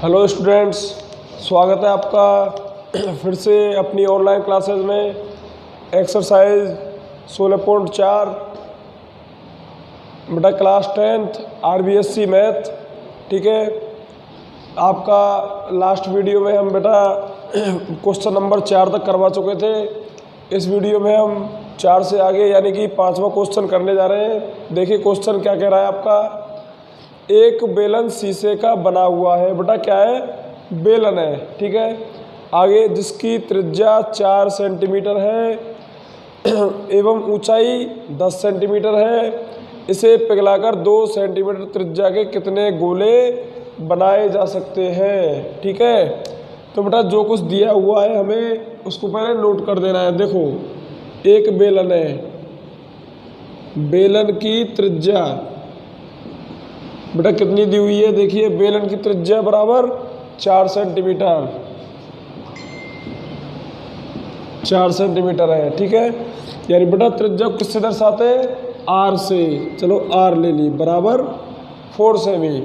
Hello students, स्वागत है आपका फिर से अपनी ऑनलाइन क्लासेस में। एक्सरसाइज 16.4 बेटा क्लास 10th RBSC मैथ। ठीक है, आपका लास्ट वीडियो में हम बेटा क्वेश्चन नंबर 4 तक करवा चुके थे। इस वीडियो में हम 4 से आगे यानी कि 5वां क्वेश्चन करने जा रहे हैं। देखिए क्वेश्चन क्या कह रहा है आपका। एक बेलन शीशे का बना हुआ है। बेटा क्या है? बेलन है। ठीक है, आगे जिसकी त्रिज्या 4 सेंटीमीटर है एवं ऊंचाई 10 सेंटीमीटर है। इसे पिघलाकर 2 सेंटीमीटर त्रिज्या के कितने गोले बनाए जा सकते हैं। ठीक है, तो बेटा जो कुछ दिया हुआ है हमें उसको पहले नोट कर देना है। देखो एक बेलन है, बेलन की त्रिज्या बेटा कितनी दी हुई है? देखिए बेलन की त्रिज्या बराबर 4 सेंटीमीटर, 4 सेंटीमीटर है। ठीक है, यानी बेटा त्रिज्या किससे दर्शाते हैं? आर से। चलो आर ले ली बराबर 4 सेमी।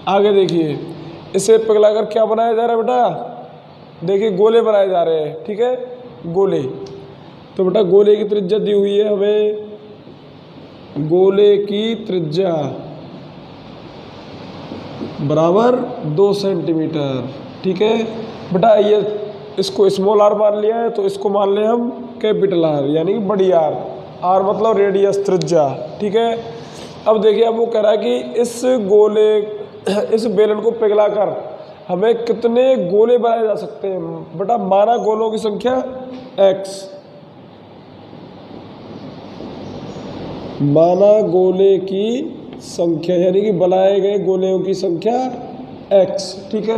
आगे देखिए इसे पिघलाकर क्या बनाया जा रहा है बेटा? देखिए गोले बनाए जा रहे हैं। ठीक है, गोले। तो बेटा गोले की त्रिज्या दी हुई है हमें, गोले की त्रिज्या बराबर 2 सेंटीमीटर। ठीक है बेटा, ये इसको स्मॉल आर मान लिया है तो इसको मान लें हम कैपिटल आर यानी कि बड़ी आर। आर मतलब रेडियस, त्रिज्या। ठीक है, अब देखिए अब वो कह रहा है कि इस गोले इस बेलन को पिघलाकर हमें कितने गोले बनाए जा सकते हैं। बेटा माना गोलों की संख्या x, माना गोले की संख्या यानी कि बनाए गए गोलों की संख्या x। ठीक है,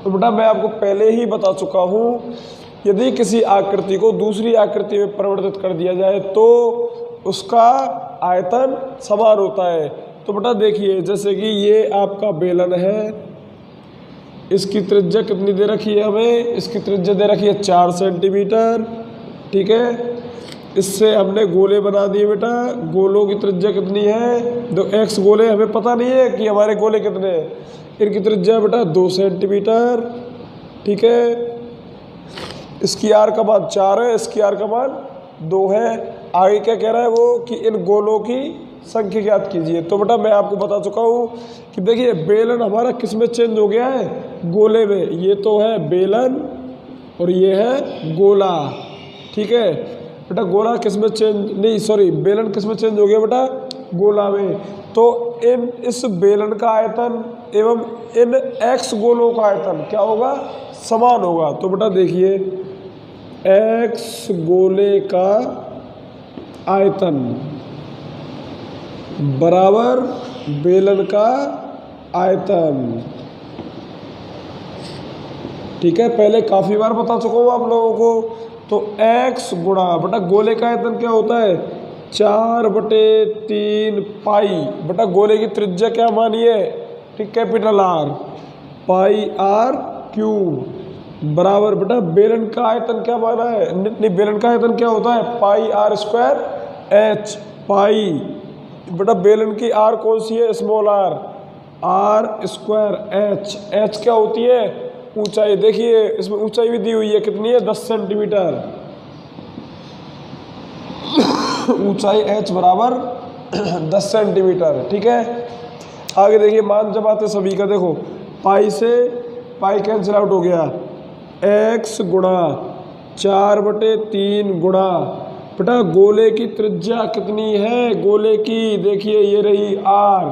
तो बेटा मैं आपको पहले ही बता चुका हूँ, यदि किसी आकृति को दूसरी आकृति में परिवर्तित कर दिया जाए तो उसका आयतन समान होता है। तो बेटा देखिए जैसे कि ये आपका बेलन है, इसकी त्रिज्या कितनी दे रखी है हमें? इसकी त्रिज्या दे रखी है 4 सेंटीमीटर। ठीक है, इससे हमने गोले बना दिए। बेटा गोलों की त्रिज्या कितनी है? दो x गोले, हमें पता नहीं है कि हमारे गोले कितने हैं। इनकी त्रिज्या बेटा 2 सेंटीमीटर। ठीक है, इसकी आर का मान 4 है, इसकी आर का मान 2 है। आगे क्या कह रहा है वो कि इन गोलों की संख्या ज्ञात कीजिए। तो बेटा मैं आपको बता चुका हूँ कि देखिए बेलन हमारा किस में चेंज हो गया है? गोले में। ये तो है बेलन और ये है गोला। ठीक है बेटा, गोला किस में चेंज नहीं सॉरी बेलन किस में चेंज हो गया बेटा? गोला में। तो इस बेलन का आयतन एवं इन x गोलों का आयतन क्या होगा? समान होगा। तो बेटा देखिए x गोले का आयतन बराबर बेलन का आयतन। ठीक है, पहले काफी बार बता चुका हूँ आप लोगों को। तो x गुणा बेटा गोले का आयतन क्या होता है? 4/3 पाई। बेटा गोले की त्रिज्या क्या मानिए? ठीक, capital R, pi R cube बराबर बेटा बेलन का आयतन क्या माना है? नहीं, बेलन का आयतन क्या होता है? Pi are square H. Pi बेटा बेलन की आर कौन सी है? Small R, R square H. H क्या होती है? ऊंचाई। देखिए इसमें ऊंचाई भी दी हुई है, कितनी है? 10 सेंटीमीटर। ऊंचाई h बराबर 10 सेंटीमीटर। ठीक है, आगे देखिए मान जब आते सभी का, देखो पाई से पाई कैंसिल आउट हो गया, x गुणा 4/3 गुणा बेटा गोले की त्रिज्या कितनी है? गोले की देखिए ये रही r,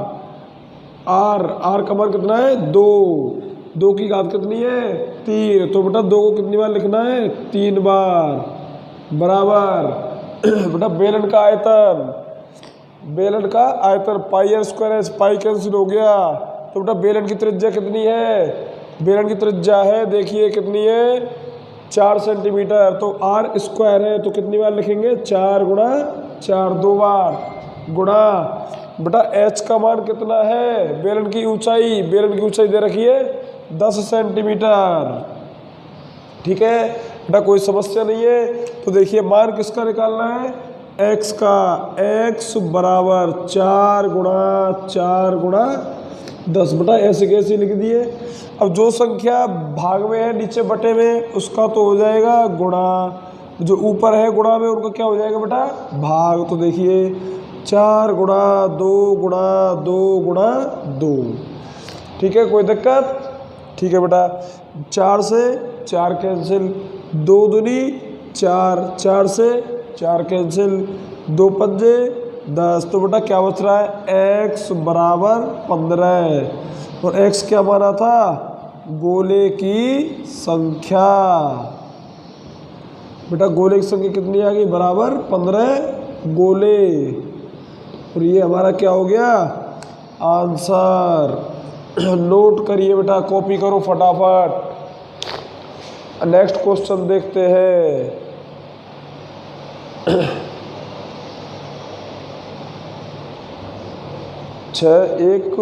r का मान कितना है? 2 की घात कितनी है? 3। तो बेटा 2 को कितनी बार लिखना है? 3 बार बराबर बेटा बेलन का आयतन, बेलन का आयतन pi are square H. Pi cancel हो गया। तो बेटा बेलन की त्रिज्या कितनी है? बेलन की त्रिज्या है देखिए कितनी है? 4 सेंटीमीटर। तो आर स्क्वायर है तो कितनी बार लिखेंगे? 4 गुणा 4, 2 बार गुणा बेटा एच का मान कितना है? बेलन की ऊंचाई, बेलन की ऊंचाई दे रखी है 10 सेंटीमीटर। ठीक है बेटा, कोई समस्या नहीं है। तो देखिए मान किसका निकालना है? x का। x बराबर 4 गुणा 10 बटा ऐसे कैसे लिख दिए। अब जो संख्या भाग में है नीचे बटे में उसका तो हो जाएगा गुणा, जो ऊपर है गुणा में उनका क्या हो जाएगा बेटा भाग। तो देखिए 4 गुणा 2 गुणा 2 गुणा 2, ठीक है कोई दिक्कत, ठीक है बेटा। 4 से 4 कैंसिल, 2 दूनी 4, 4 से 4 कैंसिल, 2 पंजे 10। तो बेटा क्या बच रहा है x बराबर 15, और x क्या माना था गोले की संख्या। बेटा गोले की संख्या कितनी आ गई बराबर 15 गोले, और ये हमारा क्या हो गया आंसर। नोट करिए बेटा, कॉपी करो फटाफट। नेक्स्ट क्वेश्चन देखते हैं। 6 एक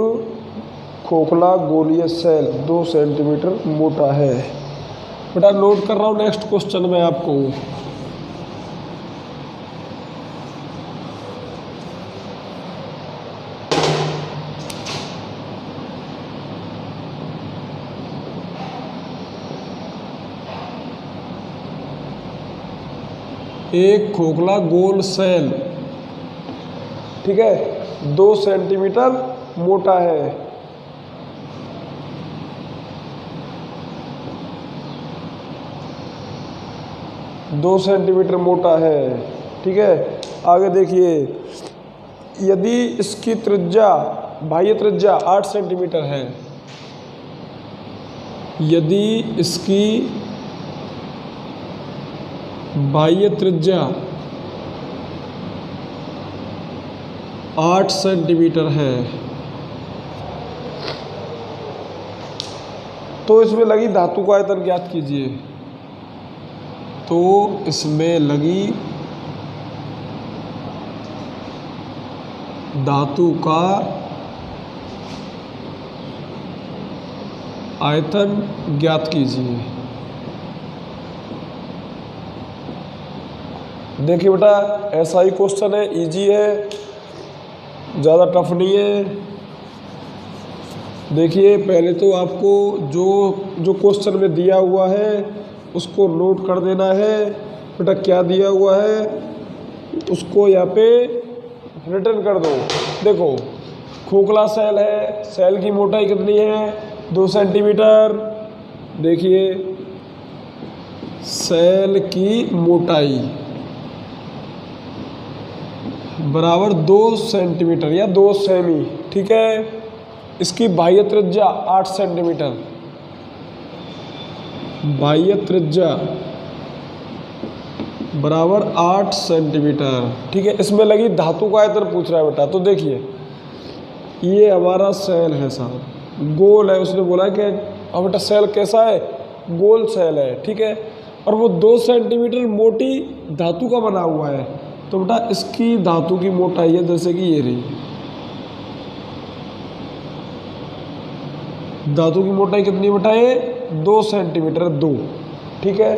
खोखला गोलीय सेल 2 सेंटीमीटर मोटा है। बेटा नोट कर रहा हूँ नेक्स्ट क्वेश्चन में आपको। एक खोखला गोल सेल, ठीक है, 2 सेंटीमीटर मोटा है। दो सेंटीमीटर मोटा है, ठीक है। आगे देखिए, यदि इसकी त्रिज्या बाह्य त्रिज्या 8 सेंटीमीटर है, यदि इसकी बाह्य त्रिज्या 8 सेंटीमीटर है, तो इसमें लगी धातु का आयतन ज्ञात कीजिए। तो इसमें लगी धातु का आयतन ज्ञात कीजिए। देखिए बेटा ऐसा ही क्वेश्चन है, इजी है, ज़्यादा टफ नहीं है। देखिए पहले तो आपको जो क्वेश्चन में दिया हुआ है उसको नोट कर देना है। बेटा क्या दिया हुआ है उसको यहाँ पे रिटर्न कर दो। देखो खोखला सेल है, सेल की मोटाई कितनी है 2 सेंटीमीटर। देखिए सेल की मोटाई बराबर 2 सेंटीमीटर या 2 सेमी, ठीक है। इसकी बाह्य त्रिज्या 8 सेंटीमीटर, बाह्य त्रिज्या बराबर 8 सेंटीमीटर, ठीक है। इसमें लगी धातु का आयतन पूछ रहा है बेटा। तो देखिए ये हमारा सेल है साहब, गोल है, उसने बोला कि अब बेटा सेल कैसा है गोल सेल है, ठीक है। और वो 2 सेंटीमीटर मोटी धातु का बना हुआ है। तो बेटा इसकी धातु की मोटाई है जैसे कि ये रही, धातु की मोटाई कितनी बेटा है 2 सेंटीमीटर 2, ठीक है।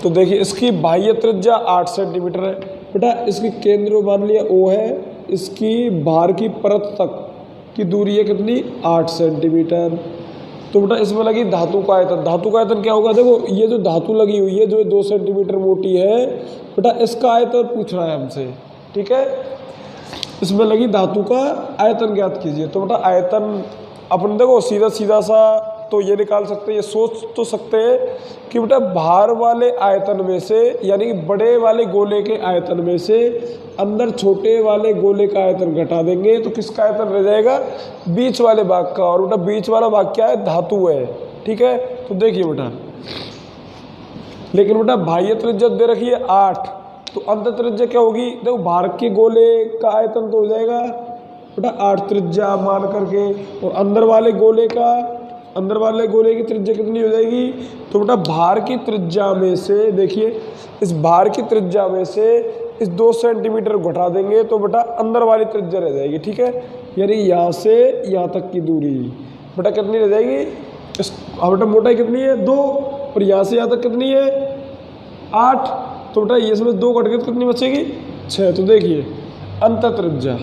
तो देखिए इसकी बाह्य त्रिज्या 8 सेंटीमीटर है बेटा। इसकी केंद्र मान लिया O है, इसकी बाहर की परत तक की दूरी है कितनी 8 सेंटीमीटर। तो बेटा इसमें लगी धातु का आयतन। धातु का आयतन क्या होगा, देखो ये जो धातु लगी हुई है जो 2 सेंटीमीटर मोटी है बेटा, इसका आयतन पूछ रहा है हमसे, ठीक है। इसमें लगी धातु का आयतन ज्ञात कीजिए। तो बेटा आयतन अपन देखो सीधा सीधा सा तो ये निकाल सकते हैं, ये सोच तो सकते हैं कि बेटा बाहर वाले आयतन में से यानी कि बड़े वाले गोले के आयतन में से अंदर छोटे वाले गोले का आयतन घटा देंगे तो किसका आयतन रह जाएगा बीच वाले भाग का। और बेटा बीच वाला भाग क्या है धातु है, ठीक है। तो देखिए बेटा, लेकिन बेटा बाह्य त्रिज्या दे रखी है 8, तो अंतर त्रिज्या क्या होगी, देखो बाहर के गोले का आयतन तो हो जाएगा बेटा 8 त्रिज्या मान करके, और अंदर वाले गोले की त्रिज्या कितनी हो जाएगी। तो बेटा बाहर की त्रिज्या में से देखिए, इस बाहर की त्रिज्या में से इस 2 सेंटीमीटर घटा देंगे तो बेटा अंदर वाली त्रिज्या रह जाएगी, ठीक है। यानी यहाँ से यहाँ तक की दूरी बेटा कितनी रह जाएगी, बेटा मोटाई कितनी है 2, और यहाँ से यहाँ तक कितनी है 8। तो बेटा ये इसमें 2 घट के कितनी बचेगी 6। तो देखिए अंतर त्रिज्या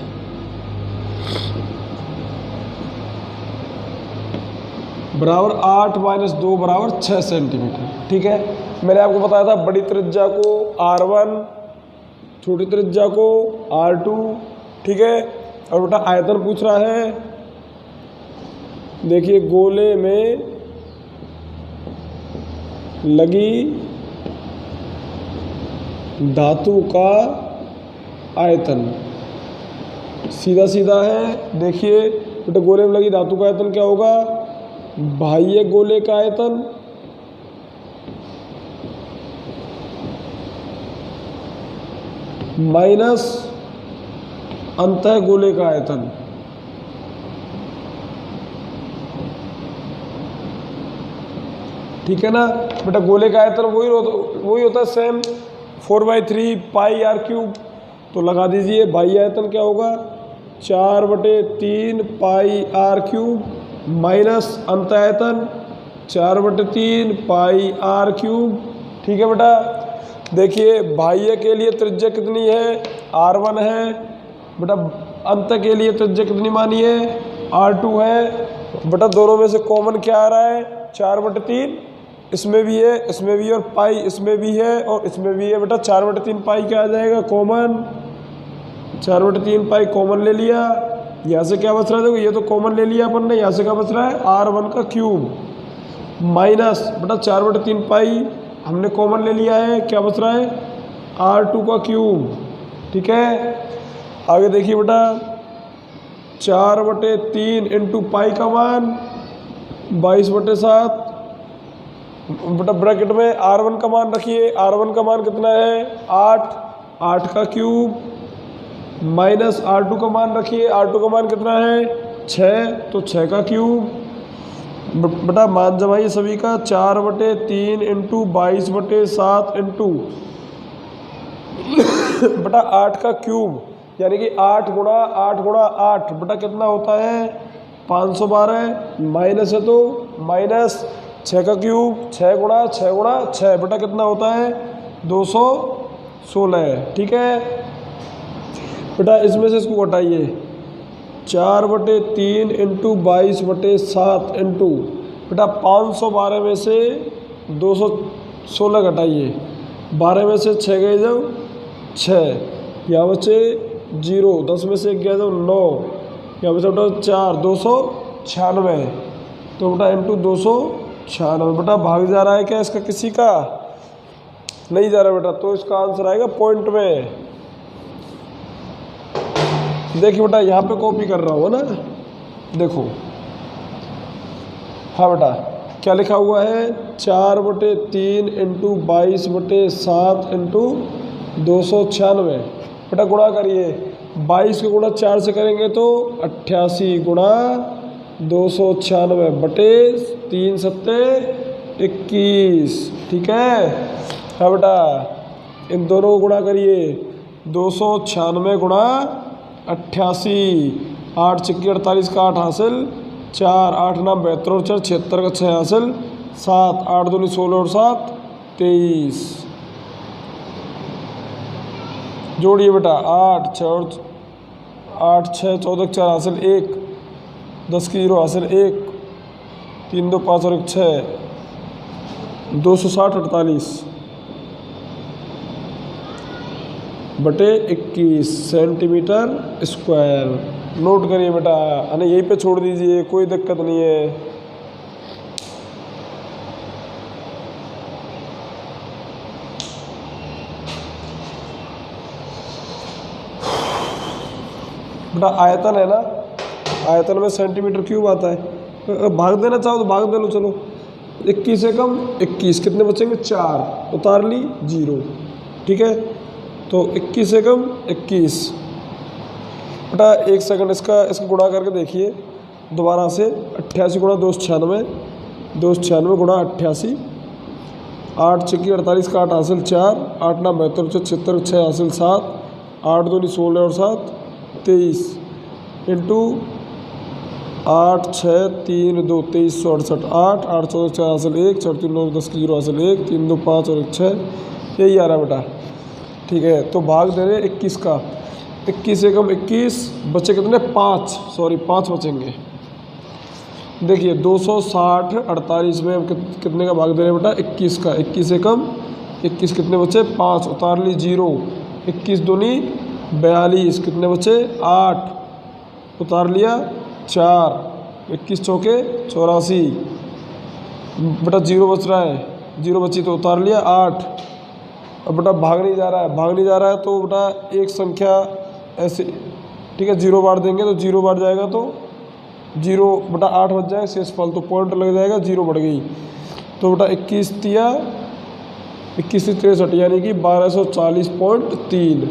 बराबर 8 माइनस 2 बराबर 6 सेंटीमीटर। ठीक है, मैंने आपको बताया था बड़ी त्रिज्या को R1, छोटी त्रिज्या को R2। ठीक है, और बेटा आयतन पूछ रहा है। देखिए गोले में लगी धातु का आयतन, सीधा सीधा है। देखिए बेटा गोले में लगी धातु का आयतन क्या होगा, बाह्य गोले का आयतन माइनस अंतः गोले का आयतन। ठीक है ना बेटा, गोले का आयतन वही होता है सेम 4/3 पाई R क्यूब। तो लगा दीजिए बाह्य आयतन क्या होगा 4/3 पाई R क्यूब माइनस अंत आयतन 4/3 पाई R क्यूब। ठीक है बेटा, देखिए बाह्य के लिए त्रिज्या कितनी है R1 है बेटा, अंत के लिए त्रिज्या कितनी मानी है R2 है बेटा। दोनों में से कॉमन क्या आ रहा है 4/3, इसमें भी है इसमें भी है, और पाई इसमें भी है और इसमें भी है बेटा। 4/3 पाई क्या आ जाएगा कॉमन, 4/3 पाई कॉमन ले लिया। यहाँ से क्या बच रहा है, देखो ये तो कॉमन ले लिया अपन ने, यहाँ से क्या बच रहा है R1 का क्यूब माइनस बेटा 4/3 पाई हमने कॉमन ले लिया है, क्या बच रहा है R2 का क्यूब। ठीक है, आगे देखिए बेटा 4/3 इंटू पाई का मान 22/7 बेटा, ब्रैकेट में R1 का मान रखिए। R1 का मान कितना है 8 का क्यूब माइनस R2 का मान रखिए। R2 का मान कितना है 6, तो 6 का क्यूब बेटा। मान जमाइए सभी का 4/3 इंटू 22/7 इंटू बेटा 8 का क्यूब, यानी कि 8 गुणा 8 बेटा कितना होता है 512 माइनस है तो माइनस 6 का क्यूब 6 गुणा 6 बेटा कितना होता है 216। ठीक है बेटा, इसमें से इसको घटाइए 4/3 इंटू 22/7 इंटू बेटा 512 में से 216 घटाइए, 12 में से 6 गए जब 6, यहाँ बचे 0, 10 में से 1 गया जब 9, यहाँ बचे बेटा 4, 296 तो बेटा इंटू 296 बेटा। भाग जा रहा है क्या इसका किसी का, नहीं जा रहा बेटा, तो इसका आंसर आएगा पॉइंट में। देखिए बेटा यहाँ पे कॉपी कर रहा हूँ ना, देखो हाँ बेटा क्या लिखा हुआ है 4/3 इंटू 22/7 इंटू 296 बेटा। गुणा करिए 22 के गुणा 4 से करेंगे तो 88 गुणा 296 बटे 3 सत्ते 21। ठीक है हाँ बेटा, इन दोनों को गुणा करिए 296 गुणा 88, 8 छक्की 48 का 8 हासिल 4, 8 9 72 और 4 76 का 6 हासिल 7, 8 दूनी 16 और 7 23। जोड़िए बेटा 8 6 14 4 हासिल 1, 10 की 0 हासिल 1, 3 2 5 और 1 6, 260 48 बटे 21 सेंटीमीटर स्क्वायर। नोट करिए बेटा, अने यहीं पे छोड़ दीजिए, कोई दिक्कत नहीं है। बेटा आयतन है ना, आयतन में सेंटीमीटर क्यूब आता है। भाग देना चाहो तो भाग दे लो, चलो 21 से कम 21, कितने बचेंगे 4, उतार ली 0। ठीक है, तो 21 से कम 21 बेटा। 1 सेकंड इसका गुणा करके देखिए दोबारा से। 88 गुणा 296, 296 गुणा 88, 8 छक्की 48 का 8 हासिल 4, 8 9 72 76 6 हासिल 7, 8 दूनी 16 और 7 23 इंटू 8 6 3 2 2368, 8 8 14 4 हासिल 1, 4 3 9 10 की 0 हासिल 1, 3 2 5 और 1 6, यही आ रहा बेटा। ठीक है, तो भाग दे रहे 21 का, 21 से कम 21 बचे कितने 5 बचेंगे। देखिए 260 48 में हम कितने का भाग दे रहे हैं बेटा, 21 का। 21 से कम 21 कितने बचे, 5, उतार ली 0। 21 दूनी 42, कितने बचे 8, उतार लिया 4। 21 चौके 84, बेटा 0 बच रहा है, 0 बची तो उतार लिया 8। अब बेटा भाग नहीं जा रहा है, भाग नहीं जा रहा है तो बेटा एक संख्या ऐसे, ठीक है, 0 बार देंगे तो 0 बार जाएगा तो 0 बटा 8 बच जाएगा, शेष फल तो पॉइंट लग जाएगा, 0 बढ़ गई तो बेटा 21 तिया 21 से 63 यानी कि 1240.3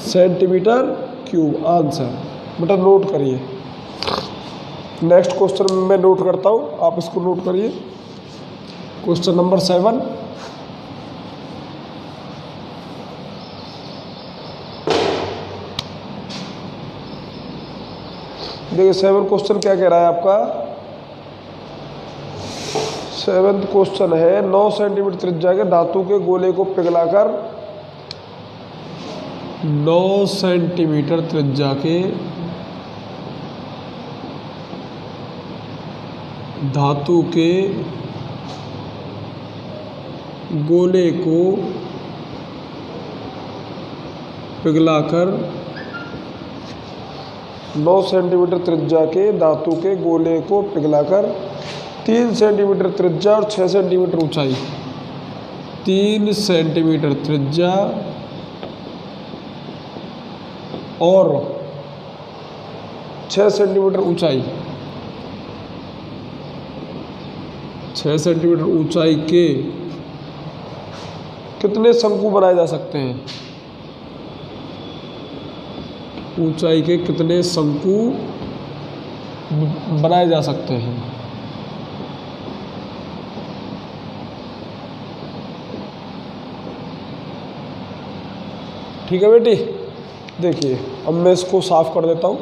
सेंटीमीटर क्यूब आंसर। बेटा नोट करिए, नेक्स्ट क्वेश्चन मैं नोट करता हूँ, आप इसको नोट करिए। क्वेश्चन नंबर 7, देखिए 7 क्वेश्चन क्या कह रहा है आपका। 7th क्वेश्चन है 9 सेंटीमीटर त्रिज्या के धातु के गोले को पिघलाकर 9 सेंटीमीटर त्रिज्या के धातु के गोले को पिघलाकर 9 सेंटीमीटर त्रिज्या के धातु के गोले को पिघलाकर 3 सेंटीमीटर त्रिज्या और 6 सेंटीमीटर ऊंचाई, 3 सेंटीमीटर त्रिज्या और 6 सेंटीमीटर ऊंचाई, 6 सेंटीमीटर ऊंचाई के कितने शंकु बनाए जा सकते हैं, ऊंचाई के कितने शंकु बनाए जा सकते हैं। ठीक है बेटी, देखिए अब मैं इसको साफ कर देता हूँ।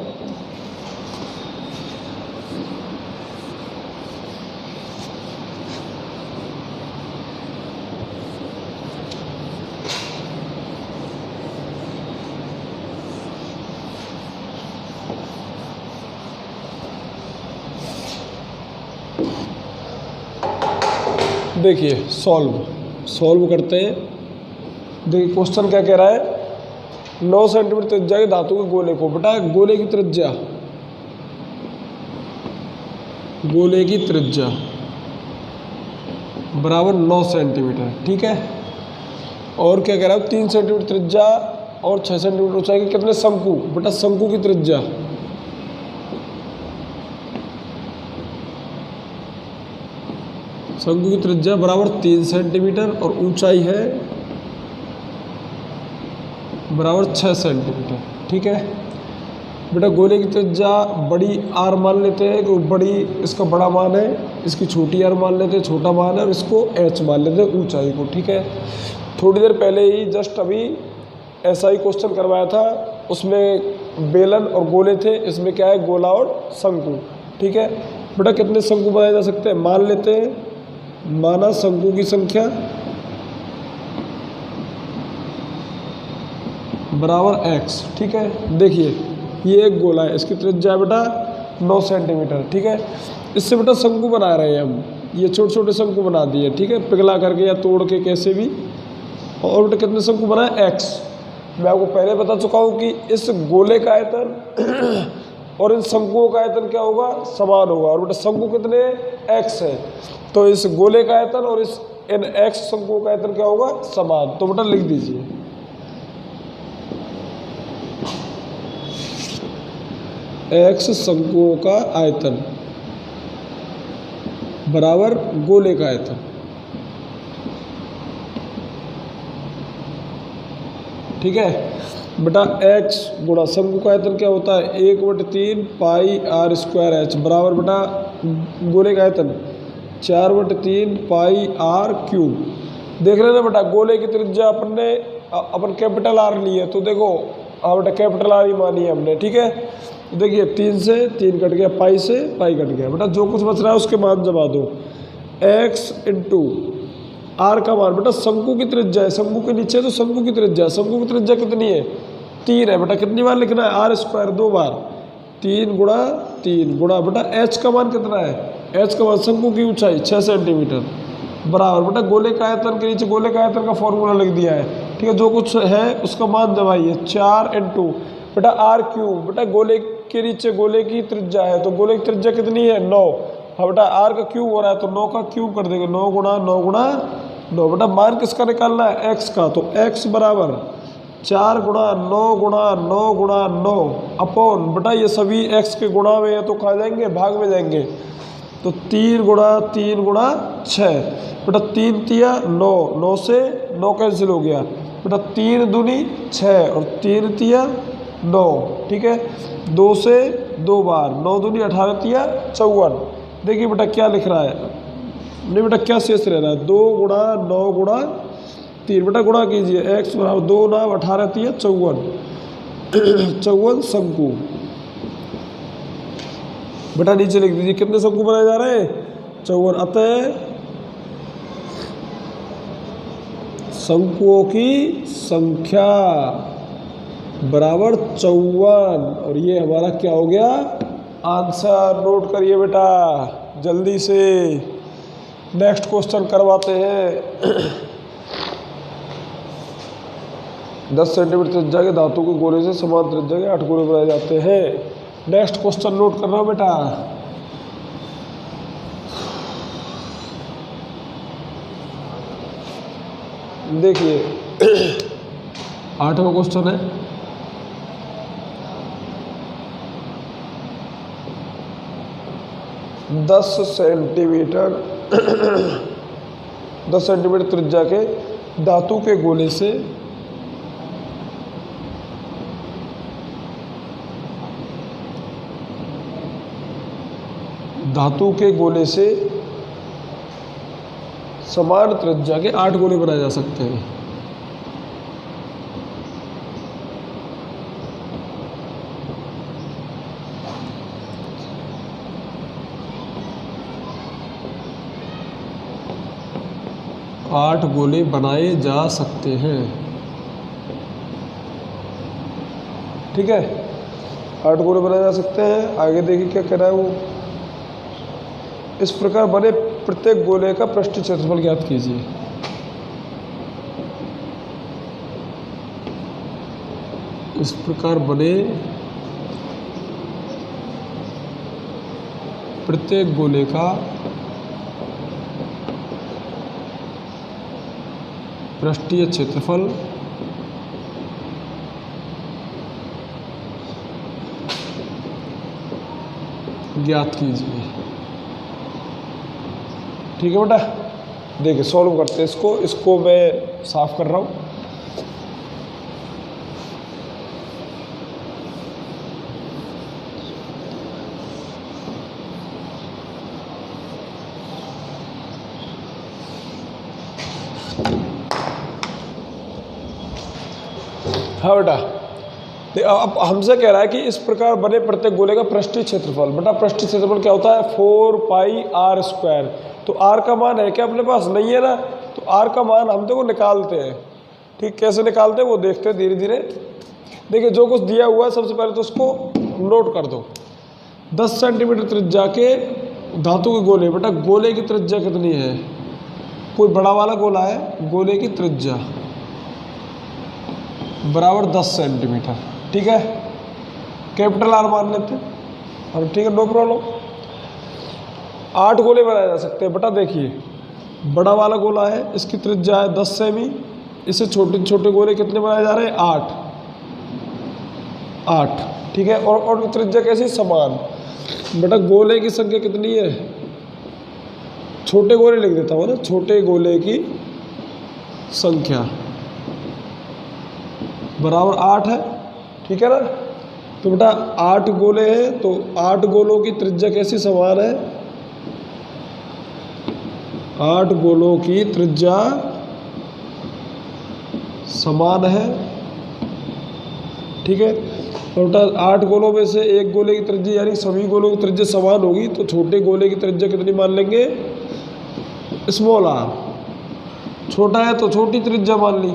देखिए सॉल्व करते हैं। देखिए क्वेश्चन क्या कह रहा है, 9 सेंटीमीटर त्रिज्या के धातु के गोले को, बेटा गोले की त्रिज्या बराबर 9 सेंटीमीटर, ठीक है। और क्या कह रहा है, 3 सेंटीमीटर त्रिज्या और 6 सेंटीमीटर ऊंचाई के कितने शंकु, बेटा शंकु की त्रिज्या बराबर 3 सेंटीमीटर और ऊंचाई है बराबर 6 सेंटीमीटर, ठीक है। बेटा गोले की त्रिज्या बड़ी आर मान लेते हैं कि बड़ी, इसका बड़ा मान है, इसकी छोटी आर मान लेते हैं, छोटा मान है, और इसको एच मान लेते हैं ऊंचाई को, ठीक है। थोड़ी देर पहले ही जस्ट अभी ऐसा ही क्वेश्चन करवाया था, उसमें बेलन और गोले थे, इसमें क्या है गोला और शंकु, ठीक है। बेटा कितने शंकु बनाए जा सकते हैं, मान लेते हैं, माना शंकु की संख्या बराबर x, ठीक है। देखिए ये एक गोला है, इसकी त्रिज्या बेटा 9 सेंटीमीटर, ठीक है। इससे बेटा शंकु बना रहे हैं हम, ये छोटे छोटे शंकु बना दिए, ठीक है, पिघला करके या तोड़ के कैसे भी। और बेटा कितने शंकु बनाए x, मैं आपको पहले बता चुका हूँ कि इस गोले का आयतन और इन शंकुओं का आयतन क्या होगा, समान होगा। और बेटा शंकु कितने x है, तो इस गोले का आयतन और इस इन x शंकुओं का आयतन क्या होगा, समान। तो बेटा लिख दीजिए x शंकुओं का आयतन बराबर गोले का आयतन, ठीक है। बेटा x गुणा शंकु का आयतन क्या होता है, 1/3 पाई आर स्क्वायर एच बराबर बेटा गोले का आयतन 4/3 पाई आर क्यूब। देख रहे ना बेटा, गोले की त्रिज्या अपन कैपिटल आर ली है, तो देखो बेटा कैपिटल आर ही मानी है हमने, ठीक है। देखिए 3 से 3 कट गया, पाई से पाई कट गया, बेटा जो कुछ बच रहा है उसके मान जमा दो। x इंटू आर का मान, बेटा शंकु की त्रिज्या है, शंकु के नीचे तो शंकु की त्रिज्या, शंकु की त्रिज्या कितनी है, 3 है। बेटा कितनी बार लिखना है, आर स्क्वायर 2 बार, 3 गुणा 3 गुणा बेटा h का मान कितना है एच का मान शंकु की ऊंचाई 6 सेंटीमीटर बराबर बेटा गोले का आयतन के नीचे गोले का आयतन का फॉर्मूला लिख दिया है। ठीक है, जो कुछ है उसका मान जमाइए 4 × बेटा आर क्यूब। बेटा गोले के नीचे गोले की त्रिज्या है तो गोले की त्रिज्या कितनी है 9। हाँ बेटा आर का क्यूब हो रहा है तो 9 का क्यूब कर देंगे 9 × 9 × 9। बेटा मान किसका निकालना है एक्स का, तो एक्स बराबर 4 × 9 × 9 × 9 अपॉन बेटा ये सभी एक्स के गुणा में है तो कहाँ जाएंगे भाग में जाएंगे तो 3 × 3 × 6। बेटा 3 तिया 9, 9 से 9 कैंसिल हो गया बेटा 3 दूनी 6 और 3 तिया 9। ठीक है, 2 से 2 बार 9 दूनी 18 तिया 54। देखिए बेटा क्या लिख रहा है, नहीं बेटा क्या शेष रह रहा है 2 × 9 × 3। बेटा गुणा कीजिए x बराबर 2 × 9 18 तिया 54 54 शंकु। बेटा नीचे लिख दीजिए कितने शंकु बनाए जा रहे हैं 54। अतः शंकुओं की संख्या बराबर 54 और ये हमारा क्या हो गया आंसर। नोट करिए बेटा जल्दी से, नेक्स्ट क्वेश्चन करवाते हैं। 10 सेंटीमीटर त्रिज्या के धातु के गोले से समान त्रिज्या के 8 गोले बनाए जाते हैं। नेक्स्ट क्वेश्चन नोट कर रहा हूं बेटा। देखिए 8वां क्वेश्चन है, दस सेंटीमीटर त्रिज्या के धातु के गोले से समान त्रिज्या के 8 गोले बनाए जा सकते हैं। आठ गोले बनाए जा सकते हैं। ठीक है, 8 गोले बनाए जा सकते हैं। आगे देखिए क्या कह रहा है वो, इस प्रकार बने प्रत्येक गोले का पृष्ठीय क्षेत्रफल ज्ञात कीजिए। इस प्रकार बने प्रत्येक गोले का पृष्ठीय क्षेत्रफल ज्ञात कीजिए। ठीक है बेटा, देखिए सॉल्व करते हैं इसको मैं साफ कर रहा हूँ। हाँ बेटा, अब हमसे कह रहा है कि इस प्रकार बने प्रत्येक गोले का पृष्ठीय क्षेत्रफल। बेटा पृष्ठीय क्षेत्रफल क्या होता है 4πr²। तो r का मान है क्या अपने पास, नहीं है ना, तो r का मान हम देखो निकालते हैं। ठीक, कैसे निकालते हैं वो देखते हैं धीरे धीरे। देखिए जो कुछ दिया हुआ है सबसे पहले तो उसको नोट कर दो। 10 सेंटीमीटर त्रिज्या के धातु के गोले। बेटा गोले की त्रिज्या कितनी है, कोई बड़ा वाला गोला है, गोले की त्रिज्या बराबर 10 सेंटीमीटर। ठीक है, कैपिटल R मान लेते हैं और ठीक है नो प्रॉब्लम। 8 गोले बनाए जा सकते हैं। बेटा देखिए बड़ा वाला गोला है, इसकी त्रिज्या है 10 सेमी। इससे छोटे छोटे गोले कितने बनाए जा रहे हैं 8। ठीक है, और त्रिज्या कैसी समान। बेटा गोले की संख्या कितनी है, छोटे गोले लिख देता हूँ ना, छोटे गोले की संख्या बराबर 8 है। ठीक है ना, तो बेटा 8 गोले हैं तो 8 गोलों की त्रिज्या कैसी समान है, 8 गोलों की त्रिज्या समान है। ठीक है, तो बेटा 8 गोलों में से एक गोले की त्रिज्या यानी सभी गोलों की त्रिज्या समान होगी तो छोटे गोले की त्रिज्या कितनी मान लेंगे स्मॉल r। छोटा है तो छोटी त्रिज्या मान ली।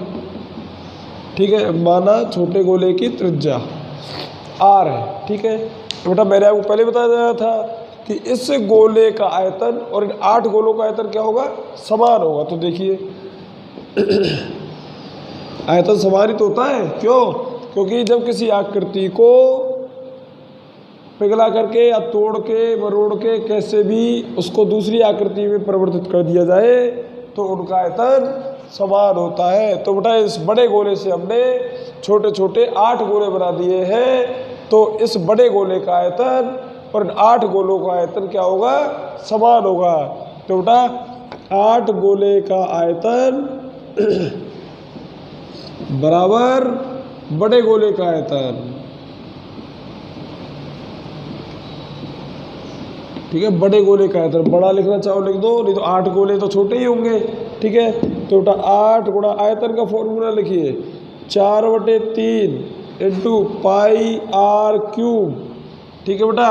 ठीक है, माना छोटे गोले की त्रिज्या r है। ठीक है, बेटा मैंने आपको पहले बताया था कि इस गोले का आयतन और इन 8 गोलों का आयतन क्या होगा, समान होगा। तो देखिए आयतन समान ही तो होता है, क्यों? क्योंकि जब किसी आकृति को पिघला करके या तोड़ के मरोड़ के कैसे भी उसको दूसरी आकृति में परिवर्तित कर दिया जाए तो उनका आयतन समान होता है। तो बेटा इस बड़े गोले से हमने छोटे छोटे 8 गोले बना दिए हैं, तो इस बड़े गोले का आयतन और इन 8 गोलों का आयतन क्या होगा, समान होगा। तो बेटा 8 गोले का आयतन बराबर बड़े गोले का आयतन, ठीक है। बड़े गोले का आयतन बड़ा लिखना चाहो लिख दो, नहीं तो 8 गोले तो छोटे ही होंगे, ठीक है। तो बेटा 8 गुणा आयतन का फॉर्मूला लिखिए 4/3 इंटू पाई आर क्यूब, ठीक है बेटा।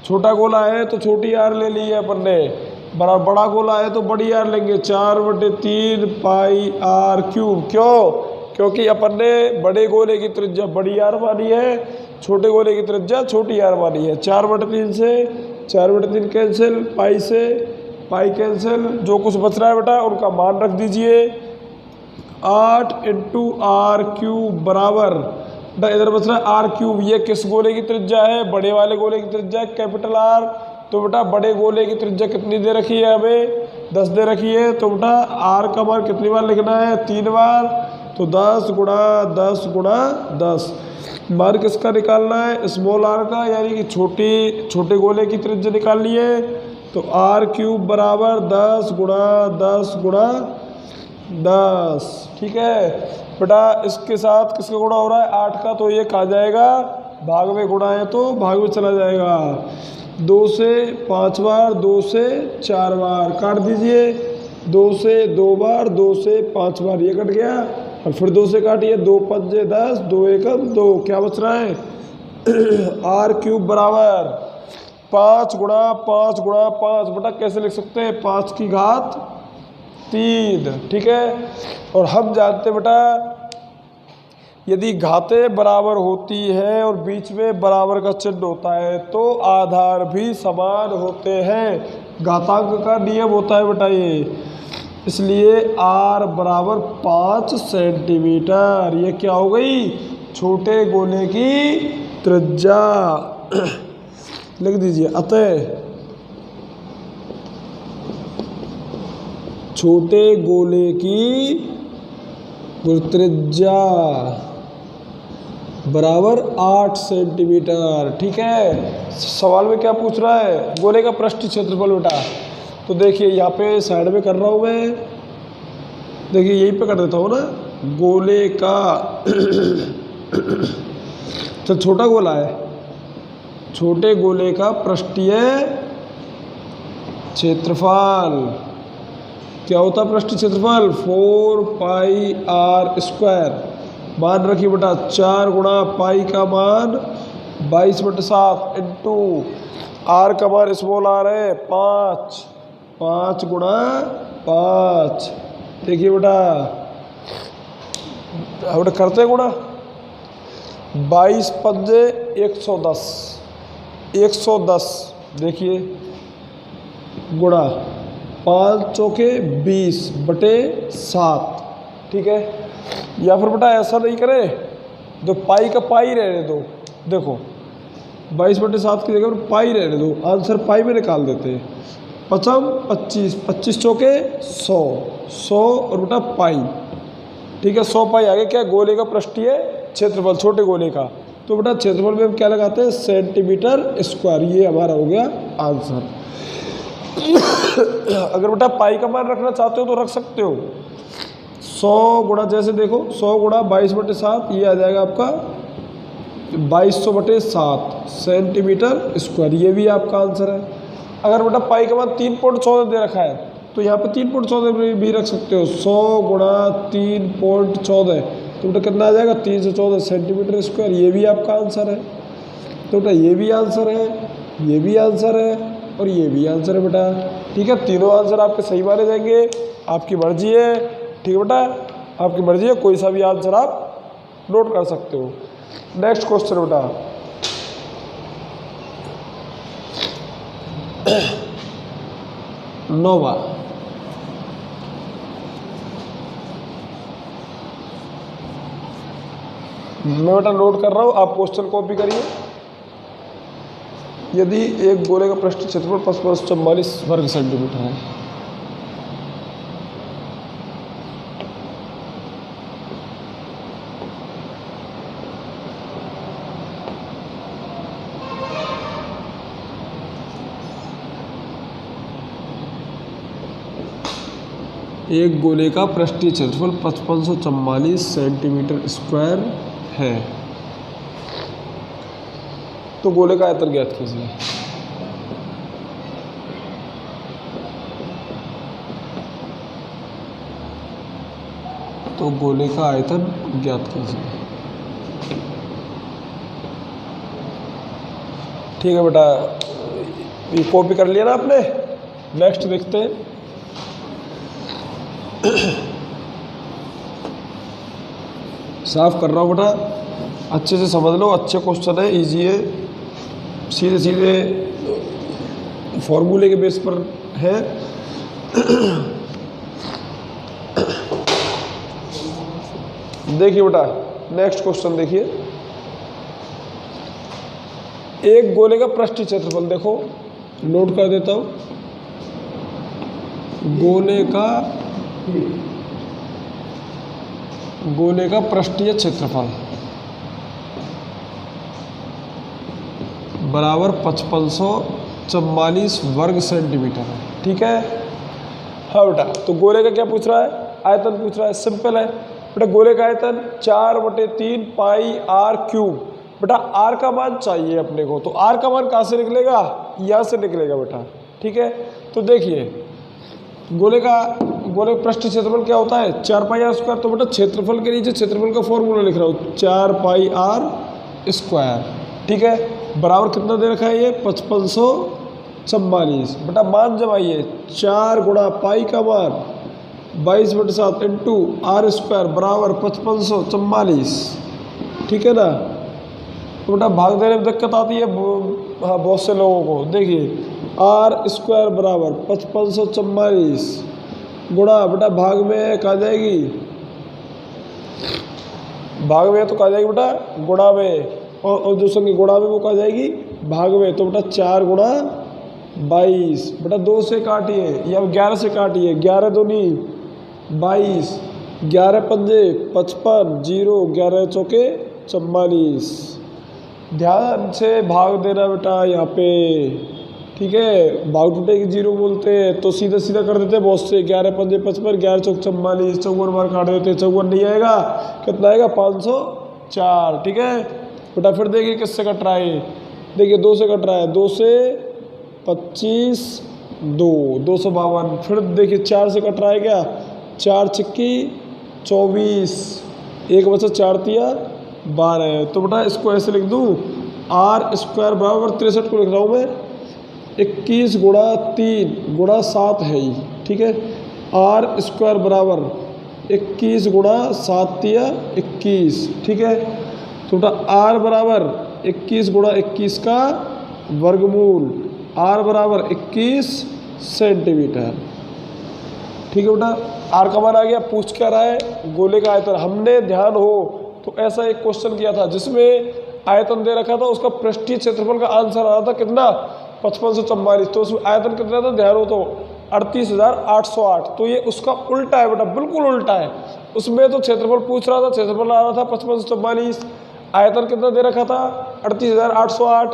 छोटा गोला है तो छोटी आर ले ली है अपन ने, बड़ा गोला है तो बड़ी आर लेंगे 4/3 पाई आर क्यूब। क्यों? क्योंकि अपन ने बड़े गोले की त्रिज्या बड़ी आर मानी है, छोटे गोले की त्रिज्या छोटी आर मानी है। 4/3 से 4/3 कैंसिल, पाई से पाई कैंसिल, जो कुछ बच रहा है बेटा उनका मान रख दीजिए। 8 इंटू आर क्यूब बराबर, इधर बच रहा है आर क्यूब, ये किस गोले की त्रिज्या है, बड़े वाले गोले की त्रिज्या कैपिटल आर। तो बेटा बड़े गोले की त्रिज्या कितनी दे रखी है हमें, 10 दे रखी है। तो बेटा आर का मान कितनी बार लिखना है, 3 बार। तो 10 गुणा 10 गुणा 10, मान किसका निकालना है, स्मॉल आर का, यानी कि छोटे गोले की त्रिज्या निकालनी है। तो आर क्यूब बराबर 10 गुणा 10 गुणा 10, ठीक है बेटा। इसके साथ किसका गुणा हो रहा है, 8 का, तो ये कहा जाएगा भाग में, गुणा है तो भाग में चला जाएगा। 2 से 5 बार, 2 से 4 बार काट दीजिए, 2 से 2 बार, 2 से 5 बार, ये कट गया। और फिर 2 से काटिए, 2 5 10, 2 1 2, क्या बच रहा है आर क्यूब बराबर 5 गुणा 5 गुणा 5, बेटा कैसे लिख सकते हैं, 5 की घात 3, ठीक है। और हम जानते बेटा यदि घातें बराबर होती है और बीच में बराबर का चिन्ह होता है तो आधार भी समान होते हैं, घातांक का नियम होता है बेटा ये। इसलिए r बराबर 5 सेंटीमीटर, ये क्या हो गई, छोटे गोले की त्रिज्या लिख दीजिए। अतः छोटे गोले की त्रिज्या बराबर 8 सेंटीमीटर, ठीक है। सवाल में क्या पूछ रहा है, गोले का पृष्ठीय क्षेत्रफल बेटा। तो देखिए यहाँ पे साइड में कर रहा हूँ मैं, देखिए यहीं पे कर देता हूँ ना, गोले का तो छोटा गोला है, छोटे गोले का पृष्ठीय क्षेत्रफल क्या होता है, पृष्ठीय क्षेत्रफल 4 पाई आर स्क्वायर। मान रखिए बेटा 4 गुणा पाई का मान 22/7 इंटू आर का मान स्मॉल आर है 5, 5 गुणा 5। देखिए बेटा हम करते हैं गुणा, 22 पंजे 110, 110 देखिए गुणा 5 चौके 20/7, ठीक है। या फिर बेटा ऐसा नहीं करे, तो पाई का पाई रहने दो, देखो 22/7 की जगह पर पाई रहने दो, आंसर पाई में निकाल देते हैं। 5 25, 25 चौके 100, 100 और बेटा पाई, ठीक है। 100 पाई आगे क्या, गोले का पृष्ठीय क्षेत्रफल छोटे गोले का। तो बेटा क्षेत्रफल में हम क्या लगाते हैं, सेंटीमीटर स्क्वायर, ये हमारा हो गया आंसर। अगर बेटा पाई का मान रखना चाहते हो तो रख सकते हो, 100 गुणा, जैसे देखो 100 गुणा 22/7, ये आ जाएगा आपका 2200/7 सेंटीमीटर स्क्वायर, ये भी आपका आंसर है। अगर बेटा पाई का मान 3.14 दे रखा है तो यहाँ पे 3.14 भी रख सकते हो, 100 गुणा 3.14, तो बेटा कितना आ जाएगा 314 सेंटीमीटर स्क्वायर, ये भी आपका आंसर है। तो बेटा ये भी आंसर है, ये भी आंसर है और ये भी आंसर है बेटा, ठीक है। तीनों आंसर आपके सही माने जाएंगे, आपकी मर्जी है, ठीक है बेटा, आपकी मर्जी है, कोई सा भी आंसर आप नोट कर सकते हो। नेक्स्ट क्वेश्चन बेटा, 9वां। मैं बेटा नोट कर रहा हूँ, आप क्वेश्चन कॉपी करिए। यदि एक गोले का पृष्ठीय क्षेत्रफल 5544 वर्ग सेंटीमीटर है, एक गोले का पृष्ठीय क्षेत्रफल 5544 सेंटीमीटर स्क्वायर है, तो गोले का आयतन ज्ञात कीजिए। तो गोले का आयतन ज्ञात कीजिए। ठीक है बेटा, ये कॉपी कर लिया ना आपने। नेक्स्ट देखते हैं। साफ कर रहा हूँ बेटा, अच्छे से समझ लो। अच्छे क्वेश्चन है, इजी है, सीधे सीधे फॉर्मूले के बेस पर है। देखिए बेटा, नेक्स्ट क्वेश्चन देखिए। एक गोले का पृष्ठीय क्षेत्रफल, देखो नोट कर देता हूं। गोले का पृष्ठीय क्षेत्रफल बराबर 5544 वर्ग सेंटीमीटर है। ठीक है। हाँ बेटा, तो गोले का क्या पूछ रहा है? आयतन पूछ रहा है। सिंपल है बेटा, गोले का आयतन 4/3 पाई आर क्यूब। बेटा आर का मान चाहिए अपने को, तो आर का मान कहाँ से निकलेगा? यहाँ से निकलेगा बेटा। ठीक है, तो देखिए गोले पृष्ठीय क्षेत्रफल क्या होता है? 4 पाई आर स्क्वायर। तो बेटा क्षेत्रफल के नीचे क्षेत्रफल का फॉर्मूला लिख रहा हूँ, 4 पाई आर स्क्वायर। ठीक है, बराबर कितना दे रखा है? ये 5544। बेटा मान जमाइए, 4 गुणा पाई का मान 22/7 इंटू आर स्क्वायर बराबर 5544। ठीक है ना। तो बेटा भाग देने में दिक्कत आती है हाँ बहुत से लोगों को। देखिए आर स्क्वायर बराबर 5544 गुणा, बेटा भाग में कहा जाएगी, भाग में तो कहा जाएगी बेटा गुणा में, और जो संख्या गुणा में वो कहा जाएगी भाग में। तो बेटा 4 गुणा 22, बेटा 2 से काटिए या 11 से काटिए, 11 दूनी 22, 11 पंजे 55, 0 11 चौके 44। ध्यान से भाग देना बेटा यहाँ पे। ठीक है, भाग टूटे की 0 बोलते हैं तो सीधा सीधा कर देते हैं बहुत से। 11 पंजे 55, 11 चौक 44, 54 बार काट देते हैं, 54 नहीं आएगा, कितना आएगा? 504। ठीक है बेटा, फिर देखिए किससे कट रहा है। देखिए 2 से कट रहा है, 2 से 25, 2 252। फिर देखिए 4 से कट रहा है क्या? 4 छिक्की 24, 1 बचा 4 तिया 12। तो बेटा इसको ऐसे लिख दूँ, आर स्क्वायर बराबर 63 को लिख रहा हूँ मैं, 21 गुणा 3 गुणा 7 है ही। ठीक है, आर स्क्वायर बराबर 21 गुणा 7 तिया 21। ठीक है, तो बेटा आर बराबर 21 गुणा 21 का वर्गमूल, आर बराबर 21 सेंटीमीटर। ठीक है बेटा, आर का मान आ गया। पूछ क्या रहा है? गोले का आयतन। हमने ध्यान हो तो ऐसा एक क्वेश्चन किया था जिसमें आयतन दे रखा था, उसका पृष्ठीय क्षेत्रफल का आंसर आ रहा था कितना? 5544। तो उसमें आयतन कितना था? ध्यान हो तो 38,808। तो ये उसका उल्टा है बेटा, बिल्कुल उल्टा है। उसमें तो क्षेत्रफल पूछ रहा था, क्षेत्रफल आ रहा था 5544, आयतन कितना दे रखा था? 38,808।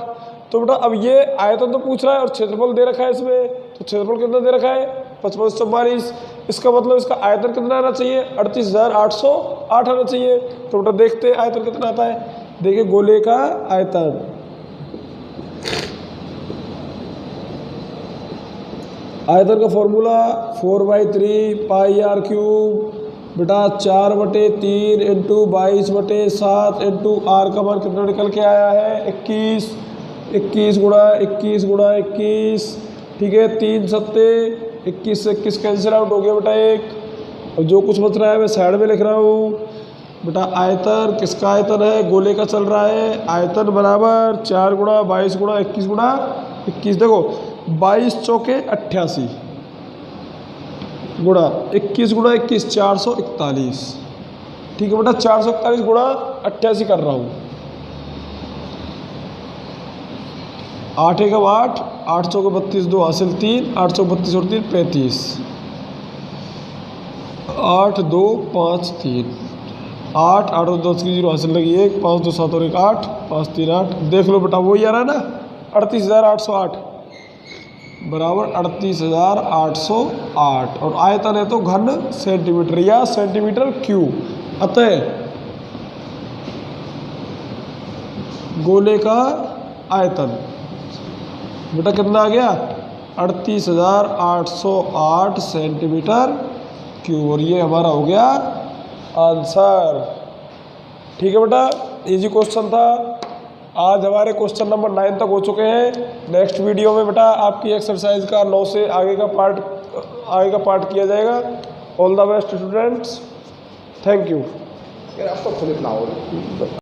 तो बेटा अब ये आयतन तो पूछ रहा है और क्षेत्रफल दे रखा है इसमें, तो क्षेत्रफल कितना दे रखा है? 5544। इसका मतलब इसका आयतन कितना आना चाहिए? 38,808 आना चाहिए। तो बेटा देखते हैं आयतन कितना आता है। देखिए गोले का आयतन, आयतन का फॉर्मूला 4/3 पाई आर क्यूब। बेटा 4/3 इंटू 22/7 इंटू आर का मान कितना निकल के आया है? 21। 21 गुणा 21 गुणा 21। ठीक है, 3 सत्ते 21 से 21 कैंसिल आउट हो गया बेटा 1। और जो कुछ बच रहा है मैं साइड में लिख रहा हूँ। बेटा आयतन किसका आयतन है? गोले का चल रहा है। आयतन बराबर 4 गुणा 22 गुणा 21 गुणा 21। देखो 22 चौके 88, गुणा 21 गुणा 21 441। ठीक है बेटा, 441 गुणा 88 कर रहा हूँ। 8 एक 8, 8 चौके 32, 2 हासिल 3, 8 चौके 32 और 3 35, 8 2 5 3, 8 8 और 10 की 0 हासिल लगी 1, 5 2 7 और 1 8, 5 3 8। देख लो बेटा वही आ रहा है ना, 38,808 बराबर 38,808। और आयतन है तो घन सेंटीमीटर या सेंटीमीटर क्यूब। अतः गोले का आयतन बेटा कितना आ गया, 38,808 सेंटीमीटर क्यूब। और ये हमारा हो गया आंसर। ठीक है बेटा, इजी क्वेश्चन था। आज हमारे क्वेश्चन नंबर 9 तक हो चुके हैं। नेक्स्ट वीडियो में बेटा आपकी एक्सरसाइज का 9 से आगे का पार्ट किया जाएगा। All the best students, thank you. अब तो खुद इतना हो